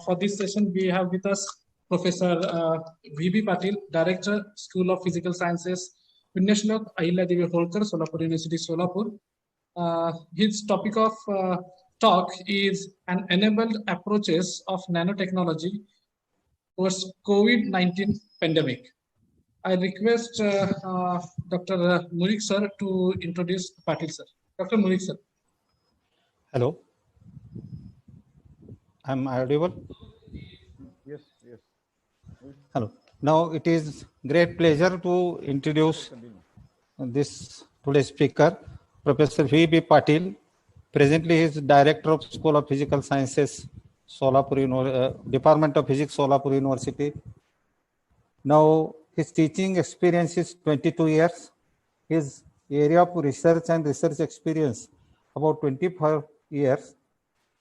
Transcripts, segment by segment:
For this session, we have with us Professor V.B. Patil, Director, School of Physical Sciences, Punyashlok Ahilyadevi Holkar, Solapur University, Solapur. His topic of talk is an enabled approaches of nanotechnology post COVID-19 pandemic. I request Dr. Murik sir to introduce Patil sir. Dr. Murik sir. Hello. I'm audible? Yes, yes. Hello. Now it is great pleasure to introduce this today's speaker, Professor V.B. Patil. Presently, he is Director of School of Physical Sciences, Solapur Department of Physics, Solapur University. Now, his teaching experience is 22 years. His area of research and research experience about 24 years.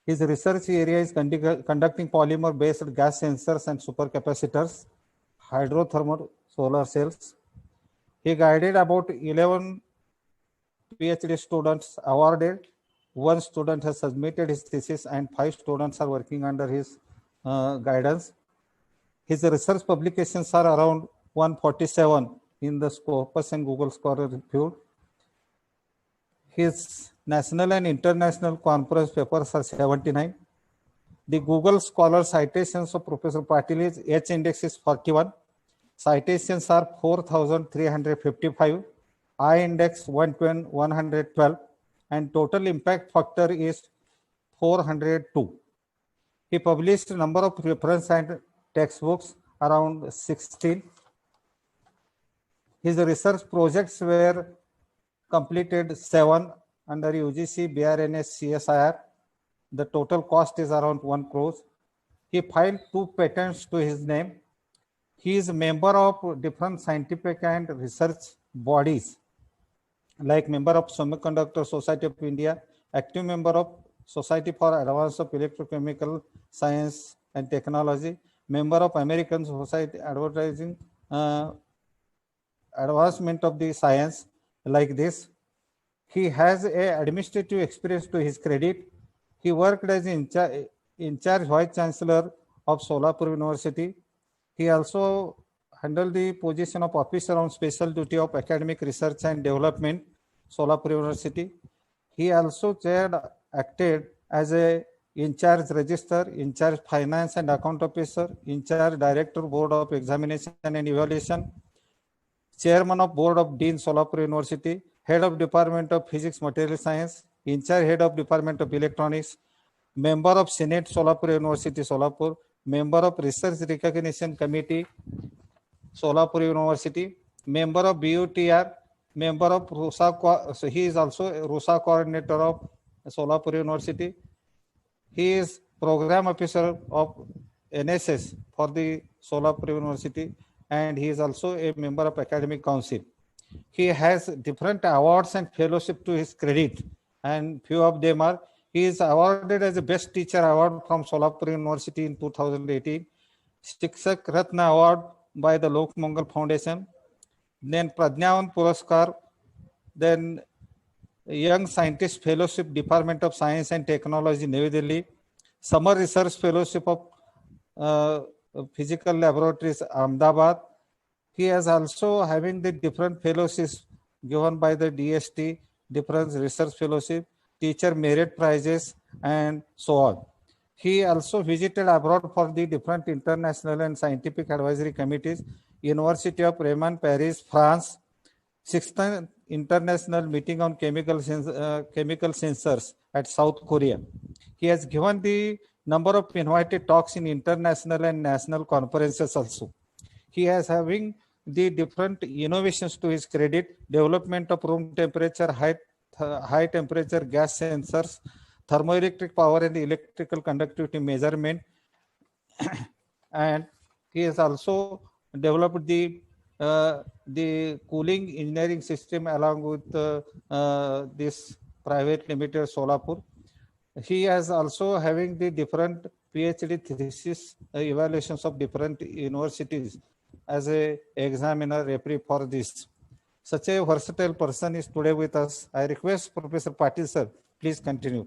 His research area is conducting polymer-based gas sensors and supercapacitors, hydrothermal solar cells. He guided about 11 PhD students awarded. One student has submitted his thesis and 5 students are working under his guidance. His research publications are around 147 in the Scopus and Google Scholar reviewed. His national and international conference papers are 79. The Google Scholar citations of Professor Patil is H index is 41. Citations are 4,355. I index 112 and total impact factor is 402. He published a number of reference and textbooks around 16. His research projects were completed 7 under UGC, BRNS, CSIR. The total cost is around 1 crore. He filed 2 patents to his name. He is a member of different scientific and research bodies, like member of Semiconductor Society of India, active member of Society for Advance of Electrochemical Science and Technology, member of American Society Advertising Advancement of the Science, like this. He has a administrative experience to his credit. He worked as in charge Vice Chancellor of Solapur University. He also handled the position of Officer on Special Duty of Academic Research and Development, Solapur University. He also acted as a in-charge Register, in-charge Finance and Account Officer, in-charge Director, Board of Examination and Evaluation, Chairman of Board of Dean, Solapur University, Head of Department of Physics Material Science, in-charge Head of Department of Electronics, Member of Senate, Solapur University, Solapur, Member of Research Recognition Committee, Solapur University, Member of BUTR, Member of RUSA, so he is also a RUSA Coordinator of Solapur University. He is Program Officer of NSS for the Solapur University, and he is also a member of Academic Council. He has different awards and fellowship to his credit, and few of them are: he is awarded as a Best Teacher Award from Solapur University in 2018, Shikshak Ratna Award by the Lok Mangal Foundation, then Pradnyavan Puraskar, then Young Scientist Fellowship, Department of Science and Technology, New Delhi, Summer Research Fellowship of Physical Laboratories, Ahmedabad. He is also having the different fellowships given by the DST, different research fellowship, teacher merit prizes, and so on. He also visited abroad for the different international and scientific advisory committees, University of Raymond, Paris, France, 6th International Meeting on Chemical Sensors at South Korea. He has given the number of invited talks in international and national conferences also. He is having the different innovations to his credit: development of room temperature, high temperature gas sensors, thermoelectric power and electrical conductivity measurement. And he has also developed the cooling engineering system along with this private limited Solapur. He is also having the different PhD thesis evaluations of different universities as a examiner referee for this. Such a versatile person is today with us. I request Professor Patil sir, please continue.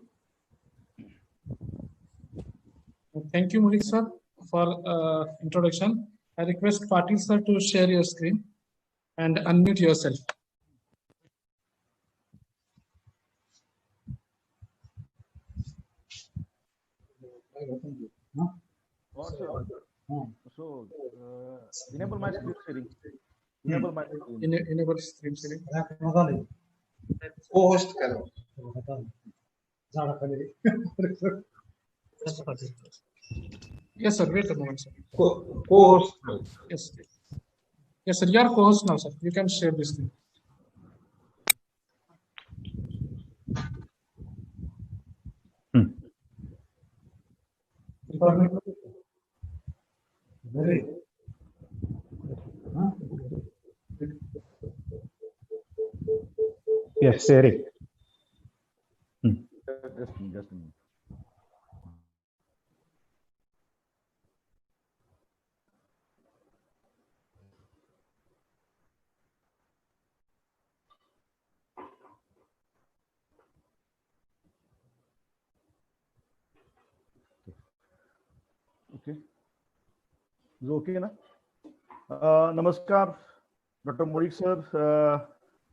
Thank you, Maulik sir, for introduction. I request Patil sir to share your screen and unmute yourself. So, enable my screen sharing. Enable my screen. Enable screen sharing. Co-host करो. Yes, sir. Wait a moment, sir. Co-host. Yes. Yes, sir. You are co-host now, sir. You can share this screen. Yes, sharing. Just a minute. Okay. Is it okay now? Namaskar, Dr. Maulik sir.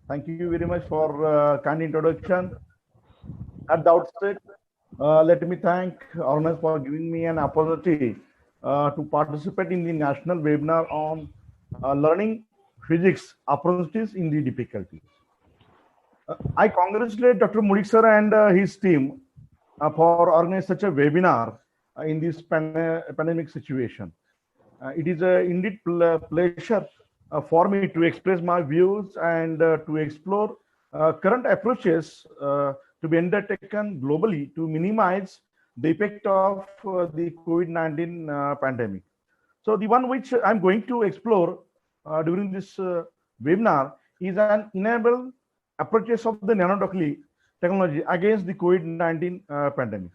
Thank you very much for kind introduction. At the outset, let me thank organizers for giving me an opportunity to participate in the national webinar on learning physics opportunities in the difficulties. I congratulate Dr. Maulik sir and his team for organizing such a webinar in this pandemic situation. It is indeed pleasure for me to express my views and to explore current approaches to be undertaken globally to minimize the effect of the COVID-19 pandemic. So the one which I'm going to explore during this webinar is an enable approaches of the nanotechnology technology against the COVID-19 pandemic.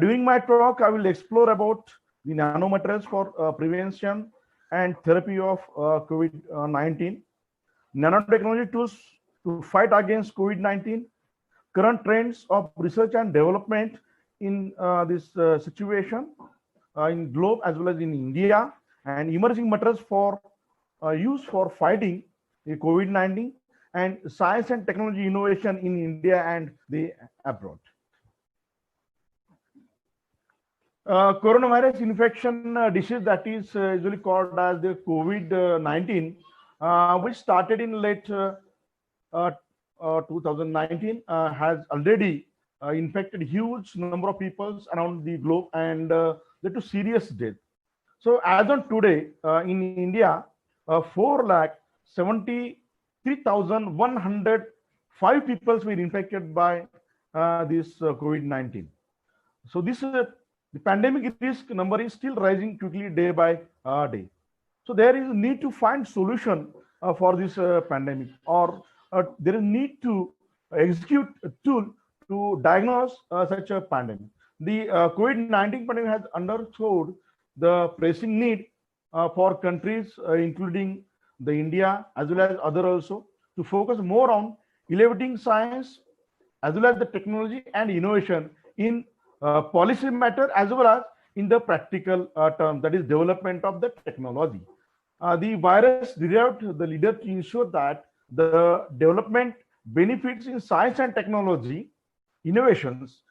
During my talk, I will explore about the nanomaterials for prevention and therapy of COVID-19, nanotechnology tools to fight against COVID-19, current trends of research and development in this situation in globe as well as in India, and emerging materials for use for fighting the COVID-19, and science and technology innovation in India and the abroad. Coronavirus infection disease that is usually called as the COVID-19, which started in late 2019, has already infected huge number of people around the globe and led to serious death. So as on today, in India, 4,73,105 people were infected by this COVID-19. So this the pandemic risk number is still rising quickly day by day. So there is a need to find solution for this pandemic, or there is need to execute a tool to diagnose such a pandemic. The COVID-19 pandemic has underscored the pressing need for countries, including the India as well as other also, to focus more on elevating science as well as the technology and innovation in policy matter as well as in the practical term, that is development of the technology. The virus derived the leader to ensure that the development benefits in science and technology innovations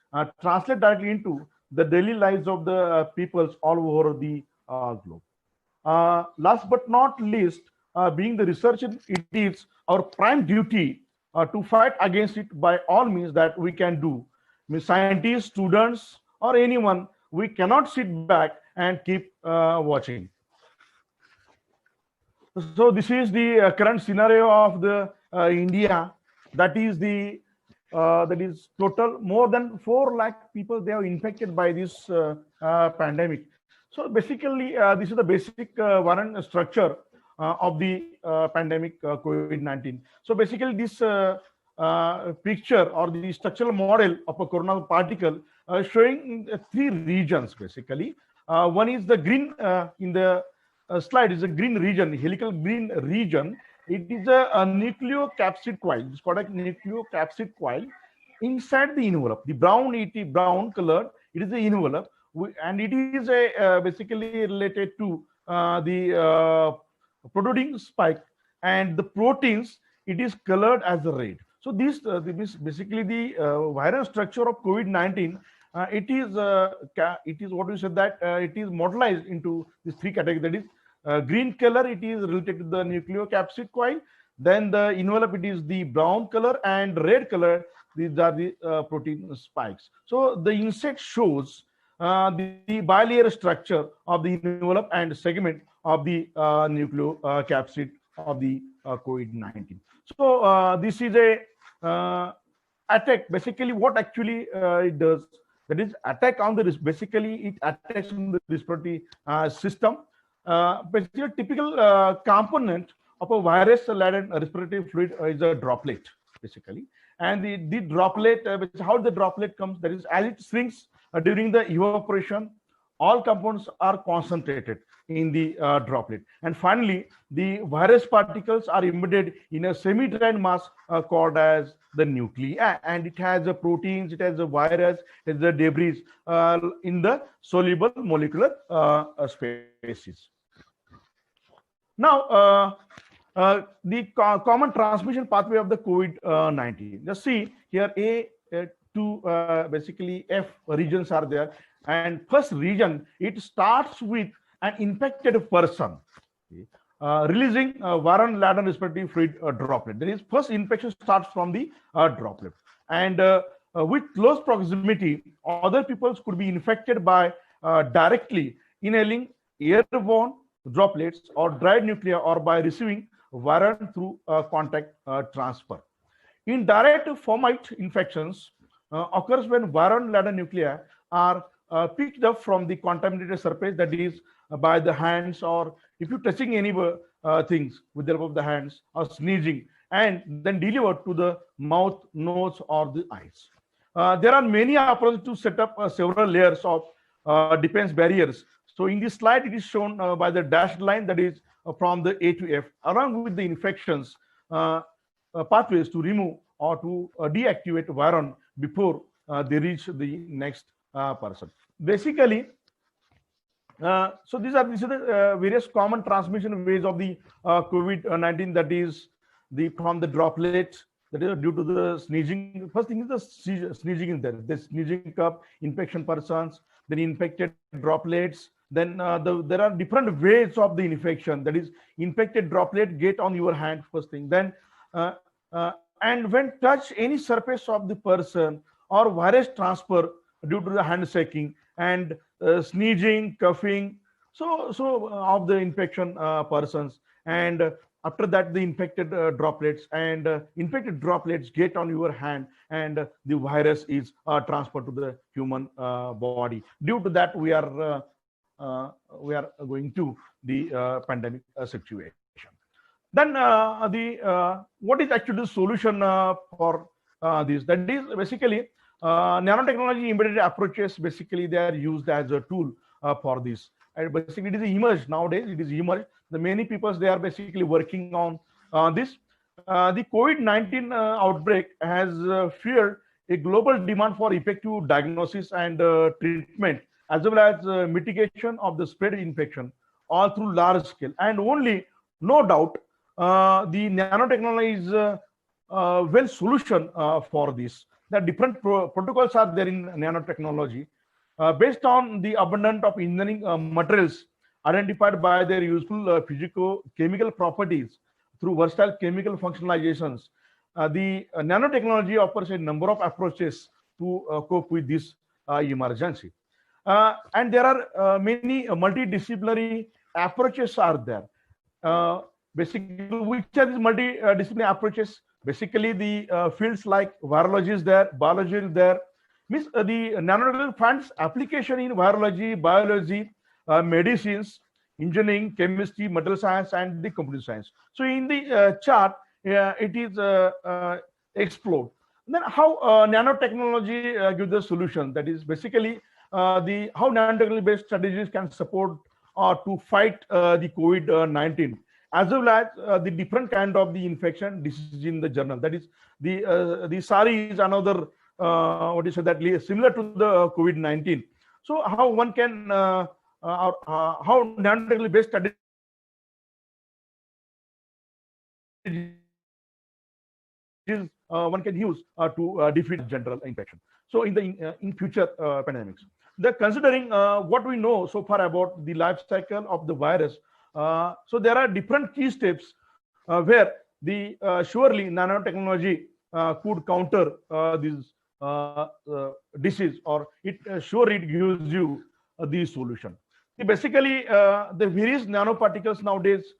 translate directly into the daily lives of the peoples all over the globe. Last but not least, being the researcher, it is our prime duty to fight against it by all means that we can do. Scientists, students, or anyone, we cannot sit back and keep watching. So this is the current scenario of the India. That is the that is total more than 4 lakh people they are infected by this pandemic. So basically, this is the basic one structure of the pandemic COVID-19. So basically, this picture or the structural model of a corona particle showing 3 regions basically. One is the green in the slide is a green region, helical green region. It is a nucleocapsid coil. It's called a nucleocapsid coil inside the envelope. The brown, it is brown colored. It is the envelope. and it is a basically related to the protein spike, and the proteins, it is colored as red. So this basically the viral structure of COVID-19. It is what we said that it is modelized into these three categories. That is green color, it is related to the nucleocapsid coil. Then the envelope, it is the brown color, and red color, these are the protein spikes. So the insect shows the bilayer structure of the envelope and segment of the nucleocapsid of the COVID-19. So this is a attack. Basically, what actually it does, that is attack on the basically it attacks on the respiratory system. Basically, a typical component of a virus-laden respiratory fluid is a droplet, basically. And the droplet, how the droplet comes, that is, as it shrinks during the evaporation, all components are concentrated in the droplet. And finally, the virus particles are embedded in a semi-dry mass called as the nuclei, and it has the proteins, it has the virus, it has the debris in the soluble molecular species. Now, the common transmission pathway of the COVID-19. Just see here, A to basically F regions are there. And first region, it starts with an infected person releasing viral-laden respiratory fluid droplet. That is, first infection starts from the droplet. And with close proximity, other people could be infected by directly inhaling airborne droplets or dried nuclei, or by receiving viral through contact transfer. Indirect fomite infections occurs when viral-laden nuclei are picked up from the contaminated surface, that is by the hands, or if you're touching any things with the help of the hands, or sneezing, and then delivered to the mouth, nose, or the eyes. There are many approaches to set up several layers of defense barriers. So in this slide, it is shown by the dashed line, that is from the A to F, along with the infections pathways to remove or to deactivate viron before they reach the next person. Basically, so these are the various common transmission ways of the COVID-19, that is from the droplet, that is due to the sneezing. First thing is the sneezing is there. The sneezing cup, infection persons, then infected droplets. Then there are different ways of the infection. That is, infected droplet get on your hand, first thing. Then and when touch any surface of the person, or virus transfer due to the handshaking and sneezing, coughing, so of the infection persons. And after that, the infected droplets, and infected droplets get on your hand, and the virus is transferred to the human body. Due to that, we are going to the pandemic situation. Then what is actually the solution for this? That is basically nanotechnology embedded approaches. Basically, they are used as a tool for this. And basically, it is emerged nowadays. It is emerged. The many people, they are basically working on this. The COVID-19 outbreak has fueled a global demand for effective diagnosis and treatment, as well as mitigation of the spread infection, all through large scale. And only, no doubt, the nanotechnology is well solution for this. The different protocols are there in nanotechnology based on the abundance of engineering materials identified by their useful physico-chemical properties through versatile chemical functionalizations. The nanotechnology offers a number of approaches to cope with this emergency. And there are many multidisciplinary approaches are there. Basically, which are these multidisciplinary approaches? Basically, the fields like virology is there, biology is there. Means the nanotechnology finds application in virology, biology, medicines, engineering, chemistry, material science, and the computer science. So in the chart, it is explored. Then how nanotechnology gives the solution? That is basically how nanotechnology-based strategies can support to fight the COVID-19, as well as the different kind of the infection disease in the journal. That is the SARI is another what is that similar to the COVID-19. So how one can how nanotechnology based strategies one can use to defeat general infection. So in future pandemics, the considering what we know so far about the life cycle of the virus, so there are different key steps where the surely nanotechnology could counter this disease, or it sure it gives you the solution. Basically, the various nanoparticles nowadays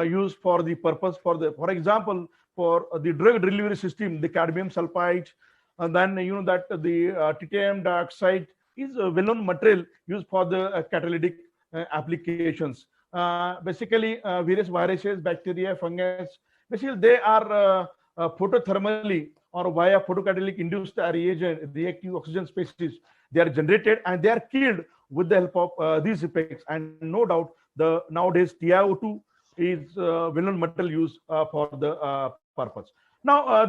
used for the purpose for example, for the drug delivery system, the cadmium sulfide, and then you know that the titanium dioxide is a well-known material used for the catalytic applications. Basically, various viruses, bacteria, fungus, basically they are photothermally or via photocatalytic induced reagent reactive oxygen species. They are generated and they are killed with the help of these effects. And no doubt, the nowadays TiO2 is well-known material used for the purpose. Now,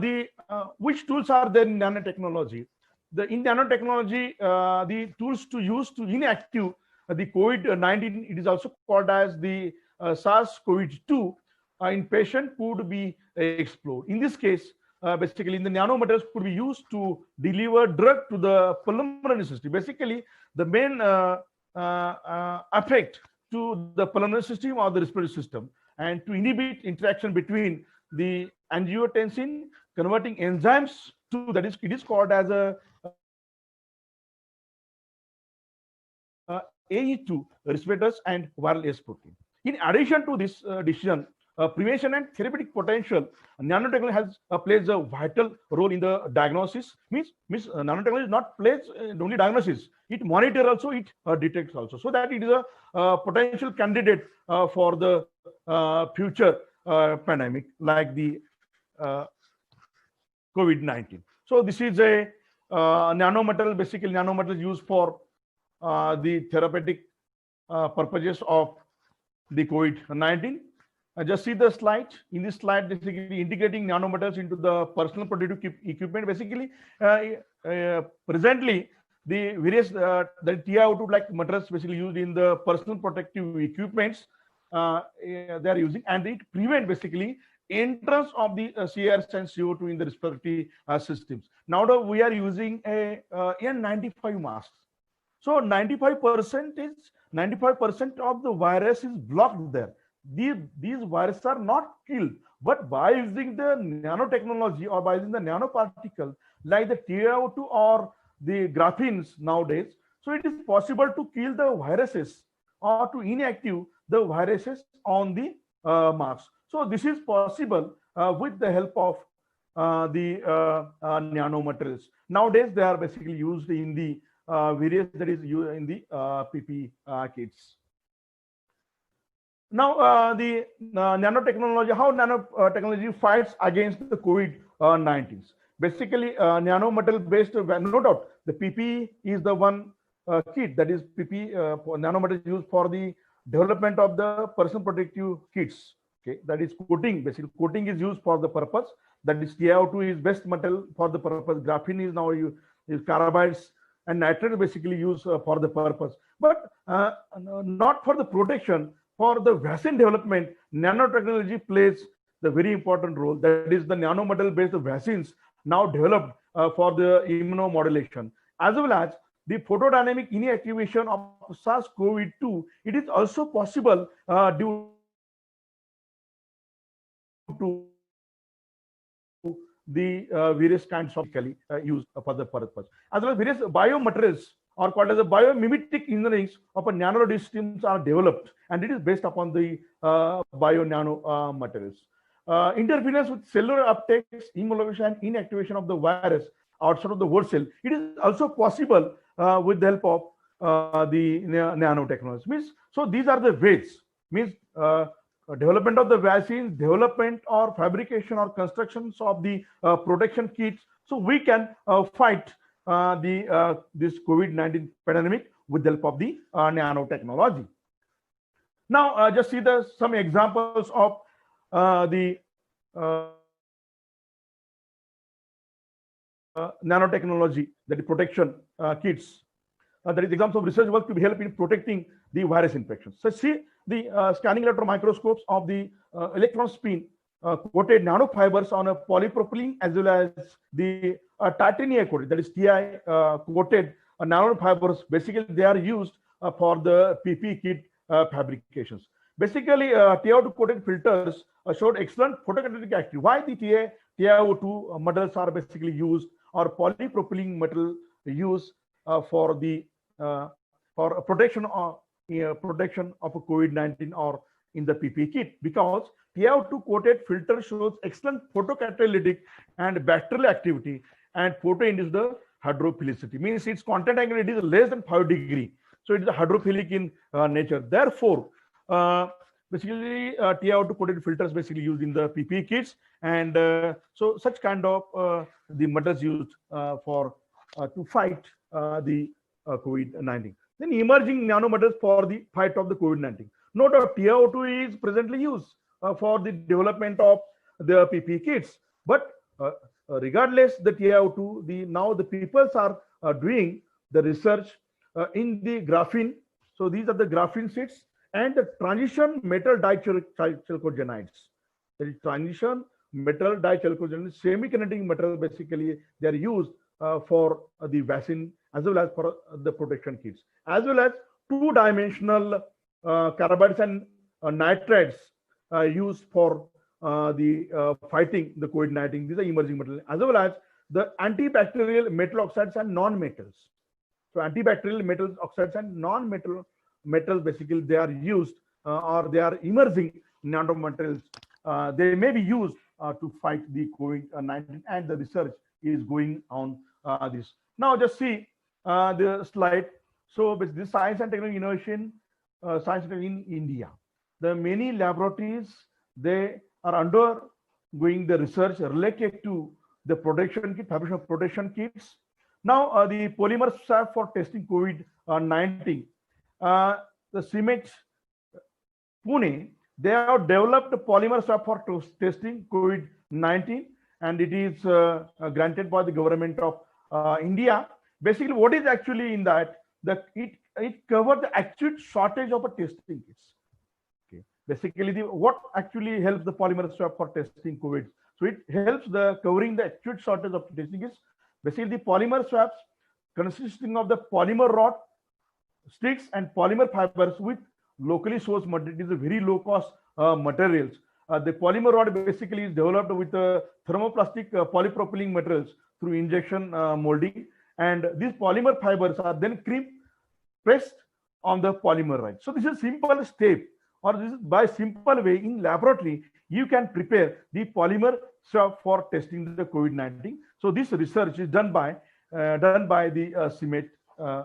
which tools are there in nanotechnology? In nanotechnology, the tools to use to inactive the COVID-19, it is also called as the SARS-CoV-2 in patient could be explored. In this case, basically, the nanomaterials could be used to deliver drug to the pulmonary system. Basically, the main effect to the pulmonary system or the respiratory system, and to inhibit interaction between the angiotensin converting enzymes to, that is, it is called as a AE2 respirators and viral S protein. In addition to this decision, prevention and therapeutic potential, nanotechnology has plays a vital role in the diagnosis. Means nanotechnology is not plays only diagnosis; it monitors also, it detects also, so that it is a potential candidate for the future pandemic like the COVID-19. So this is a nanometal, basically nanometal used for the therapeutic purposes of the COVID-19. Just see the slide. In this slide, basically integrating nanometals into the personal protective equipment. Basically, presently, the various the TiO2 like materials basically used in the personal protective equipments they are using, and it prevent basically entrance of the CRS and CO2 in the respiratory systems. Now we are using a N95 mask. So 95% of the virus is blocked there. These viruses are not killed, but by using the nanotechnology or by using the nanoparticle like the TiO2 or the graphene nowadays, so it is possible to kill the viruses or to inactive the viruses on the marks. So this is possible with the help of the nanomaterials. Nowadays, they are basically used in the various, that is used in the PP kits. Now, the nanotechnology, how nanotechnology fights against the COVID-19. Basically, nanometal based, no doubt, the PP is the one kit, that is PP nanometal used for the development of the personal protective kits. Okay, that is coating. Basically, coating is used for the purpose. That is TiO2 is best metal for the purpose. Graphene is now is carbides, and nitrate basically used for the purpose, but not for the protection. For the vaccine development, nanotechnology plays the very important role. That is the nanometal-based vaccines now developed for the immunomodulation, as well as the photodynamic inactivation of SARS-CoV-2. It is also possible due to the various kinds of used for the purpose, as well as various biomaterials or called as a biomimetic engineering of a nano systems are developed, and it is based upon the bio-nano materials. Interference with cellular uptakes, immobilization, and inactivation of the virus outside of the host cell. It is also possible with the help of the nanotechnology. Means, so these are the ways. Means development of the vaccines, development or fabrication or constructions of the protection kits, so we can fight this COVID-19 pandemic with the help of the nanotechnology. Now, just see some examples of the nanotechnology, that is protection kits. that is examples of research work to help in protecting the virus infections. So see the scanning electron microscopes of the electron spin coated nanofibers on a polypropylene as well as the titanium coated, that is TI coated nanofibers. Basically, they are used for the PPE kit fabrications. Basically, TiO2 coated filters showed excellent photocatalytic activity. Why the TiO2 metals are basically used, or polypropylene metal used for the for protection of a COVID-19 or in the PPE kit? Because TiO2 coated filter shows excellent photocatalytic and bacterial activity, and photoinduce the hydrophilicity, means its content angle it is less than 5 degree, so it is hydrophilic in nature. Therefore, basically TiO2 coated filters basically used in the PPE kits, and so such kind of the metals used for to fight the COVID-19. Then emerging nanometals for the fight of the COVID-19. No doubt TiO2 is presently used for the development of the PPE kits, but regardless the TiO2, now the peoples are doing the research in the graphene. So these are the graphene sheets and the transition metal dichalcogenides. That is transition metal dichalcogenides, semi-kinetic metal. Basically, they are used for the vaccine as well as for the protection kits, as well as two-dimensional carbides and nitrides used for the fighting the COVID-19. These are emerging metals, as well as the antibacterial metal oxides and non-metals. So antibacterial metal oxides and non-metal metals, basically they are used or they are emerging nanomaterials. They may be used to fight the COVID-19, and the research is going on this. Now just see the slide. So this science and technology innovation, science and technology in India. The many laboratories, they are undergoing the research related to the protection kit, fabrication of protection kits. Now the polymer swab for testing COVID-19. The CIMET Pune, they have developed a polymer swab for testing COVID-19, and it is granted by the government of India. Basically, what is actually in that? It covers the acute shortage of a testing kits. Okay. Basically, what actually helps the polymer swab for testing COVID? So it helps the covering the acute shortage of testing kits. Basically, the polymer swabs consisting of the polymer rod, sticks, and polymer fibers with locally sourced material. It is a very low cost materials. The polymer rod basically is developed with thermoplastic polypropylene materials through injection molding, and these polymer fibers are then pressed on the polymer rod. So this is a simple step, or this is by simple way in laboratory you can prepare the polymer swab for testing the COVID-19. So this research is done by the CIMET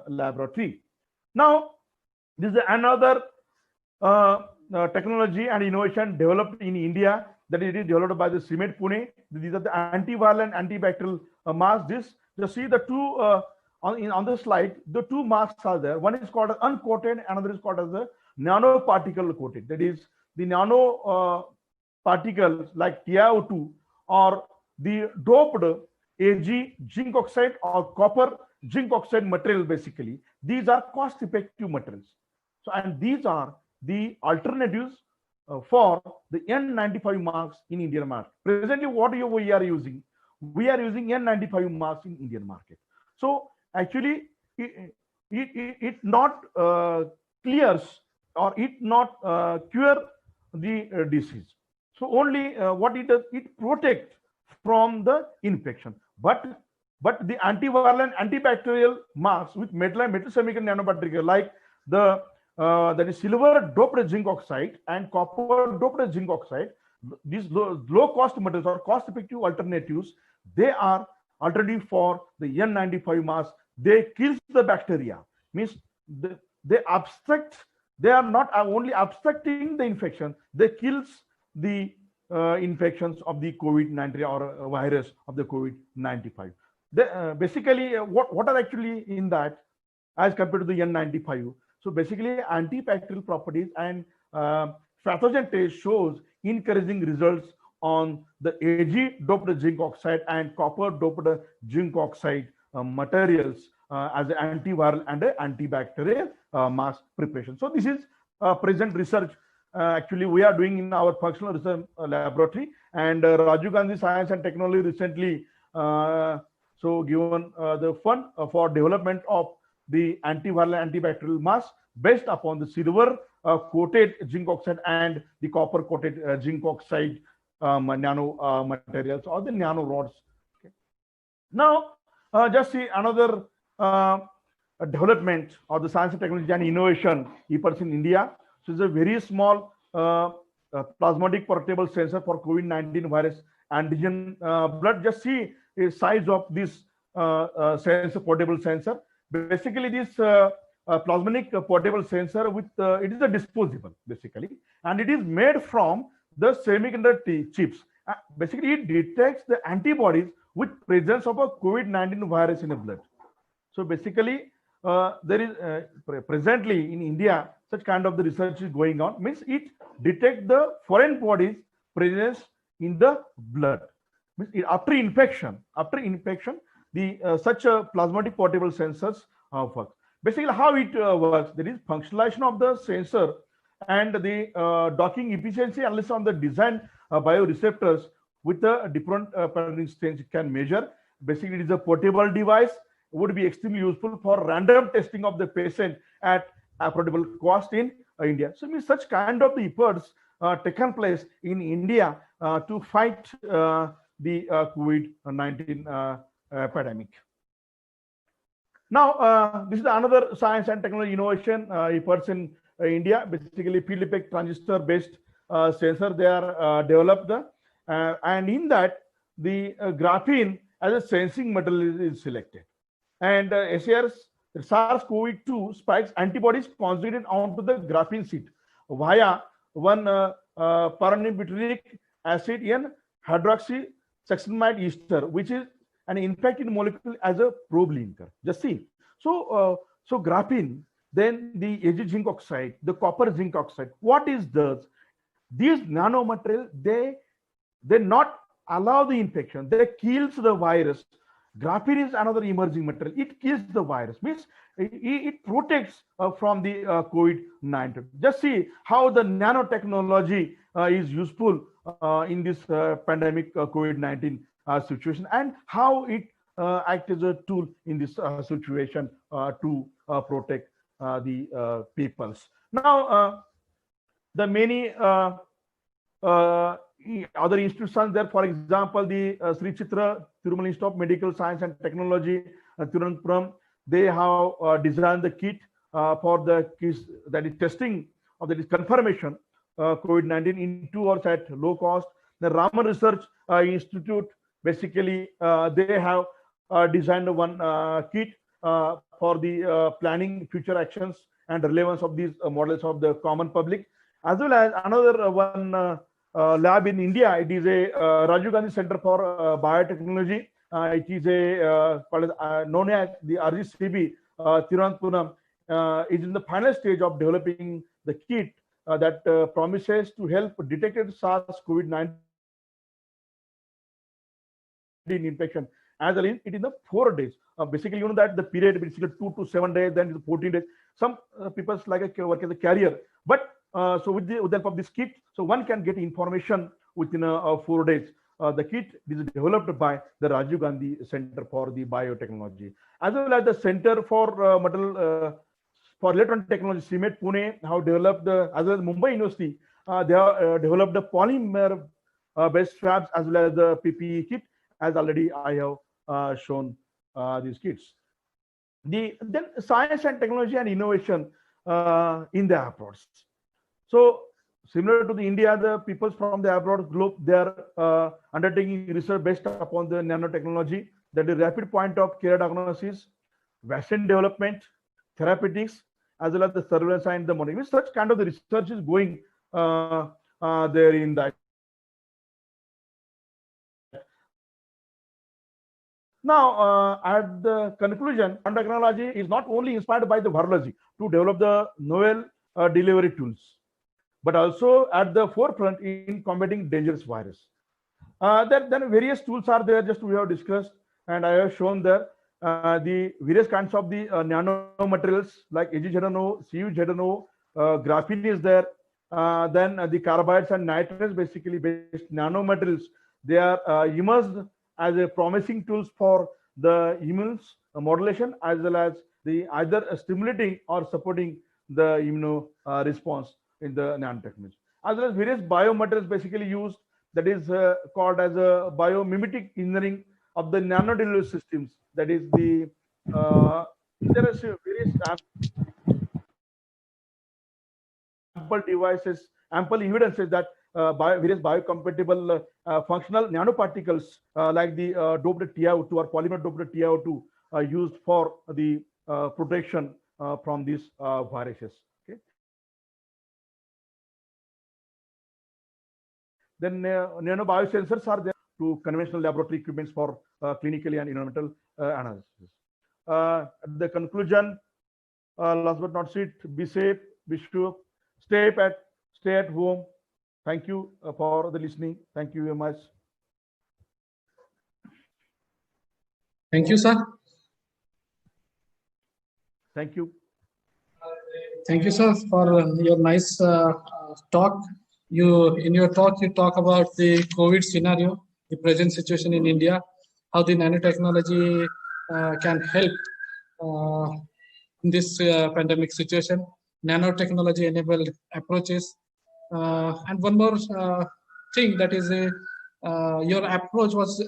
laboratory. Now this is another technology and innovation developed in India, that it is developed by the CIMET Pune. These are the antiviral and antibacterial masks. Just see the two on the slide. The two masks are there. One is called uncoated, another is called as the nanoparticle coated. That is the nano particles like TiO2 or the doped Ag zinc oxide or copper zinc oxide material. Basically, these are cost-effective materials. So, and these are the alternatives for the N95 masks in Indian market. Presently, what we are using? We are using N95 masks in Indian market. So actually, it not clears or it not cure the disease. So only what it does, it protects from the infection. But the antiviral and antibacterial masks with metal and metal semiconductor nanoparticle like the that is silver doped zinc oxide and copper doped zinc oxide, these low cost materials or cost effective alternatives, they are alternative for the N95 mask. They kills the bacteria, means they abstract, they are not only abstracting the infection, they kills the infections of the COVID-19 or virus of the COVID-95. Basically, what are actually in that as compared to the N95? So basically, antibacterial properties and pathogen test shows encouraging results on the Ag doped zinc oxide and copper doped zinc oxide materials as an antiviral and antibacterial mass preparation. So this is present research actually we are doing in our functional research laboratory, and Rajiv Gandhi Science and Technology recently so given the fund for development of the antiviral antibacterial mask based upon the silver coated zinc oxide and the copper coated zinc oxide nano materials or the nano rods. Okay. Now, just see another development of the science and technology and innovation efforts in India. So it's a very small plasmatic portable sensor for COVID-19 virus antigen blood. Just see the size of this sensor, portable sensor. Basically, this plasmonic portable sensor with it is a disposable basically, and it is made from the semiconductor chips. Basically, it detects the antibodies with presence of a COVID-19 virus in the blood. So basically, there is presently in India such kind of the research is going on. Means it detects the foreign bodies presence in the blood. Means after infection, the such a plasmatic portable sensors work. Basically, how it works, there is functionalization of the sensor and the docking efficiency analysis on the design bioreceptors with the different pattern stains it can measure. Basically, it is a portable device, would be extremely useful for random testing of the patient at affordable cost in India. So, means such kind of the efforts taken place in India to fight the COVID-19 epidemic. Now, this is another science and technology innovation efforts in India. Basically, field effect transistor based sensor they are developed, and in that the graphene as a sensing material is selected, and SARS-CoV-2 spikes antibodies conjugated onto the graphene sheet via one paranucleic acid in hydroxysuccinimide ester, which is an infected molecule as a probe linker. Just see. So, so graphene, then the Ag zinc oxide, the copper zinc oxide. What is this? These nanomaterial, they not allow the infection. They kills the virus. Graphene is another emerging material. It kills the virus. Means it protects from the COVID-19. Just see how the nanotechnology is useful in this pandemic COVID-19 situation, and how it acts as a tool in this situation to protect the peoples. Now, the many other institutions there, for example, the Sri Chitra Thirumal Institute of Medical Science and Technology, Thiruvananthapuram, they have designed the kit for the kits that is testing of that is confirmation COVID-19 in 2 hours at low cost. The Raman Research Institute, basically, they have designed one kit for the planning future actions and relevance of these models of the common public, as well as another one lab in India. It is a Rajiv Gandhi Center for Biotechnology. It is a known as the RGCB Thiruvananthapuram. Is in the final stage of developing the kit that promises to help detect SARS-CoV-19 infection as well it in the 4 days. Basically, you know that the period basically 2 to 7 days, then it's 14 days. Some people like a work as a carrier, but so with the help of this kit, so one can get information within 4 days. The kit is developed by the Rajiv Gandhi Center for the Biotechnology, as well as the Center for Metal for Electronic Technology, CMET Pune, have developed as well as Mumbai University. They have developed the polymer based swabs as well as the PPE kit, as already I have shown these kits. Then science and technology and innovation in the abroad. So similar to the India, the people from the abroad globe, they are undertaking research based upon the nanotechnology, that is rapid point of care diagnosis, vaccine development, therapeutics, as well as the surveillance and the monitoring. Such kind of the research is going there in that. Now, at the conclusion, nanotechnology is not only inspired by the virology to develop the novel delivery tools, but also at the forefront in combating dangerous virus. Then various tools are there, just we have discussed, and I have shown there. the various kinds of the nanomaterials like AgZNO, CuZNO, graphene is there. Then the carbides and nitrates, basically based nanomaterials, they are emerged as a promising tools for the immune modulation, as well as the either stimulating or supporting the immuno response in the nanotechnology, as well as various biomaterials basically used, that is called as a biomimetic engineering of the nanodelivery systems. That is the there are various ample devices, ample evidences that various biocompatible functional nanoparticles like the doped TiO2 or polymer doped TiO2 are used for the protection from these viruses. Okay. Then nanobiosensors are there to conventional laboratory equipments for clinically and environmental analysis. At the conclusion, last but not least, be safe, be sure, stay at home. Thank you for the listening. Thank you very much. Thank you, sir. Thank you. Thank you, sir, for your nice talk. In your talk, you talk about the COVID scenario, the present situation in India, how the nanotechnology can help in this pandemic situation, nanotechnology enabled approaches. And one more thing, that is your approach was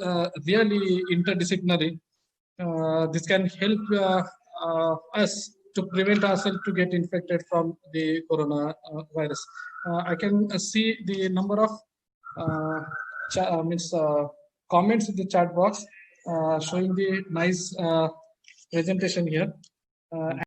really interdisciplinary. This can help us to prevent ourselves to get infected from the corona virus. I can see the number of comments in the chat box showing the nice presentation here.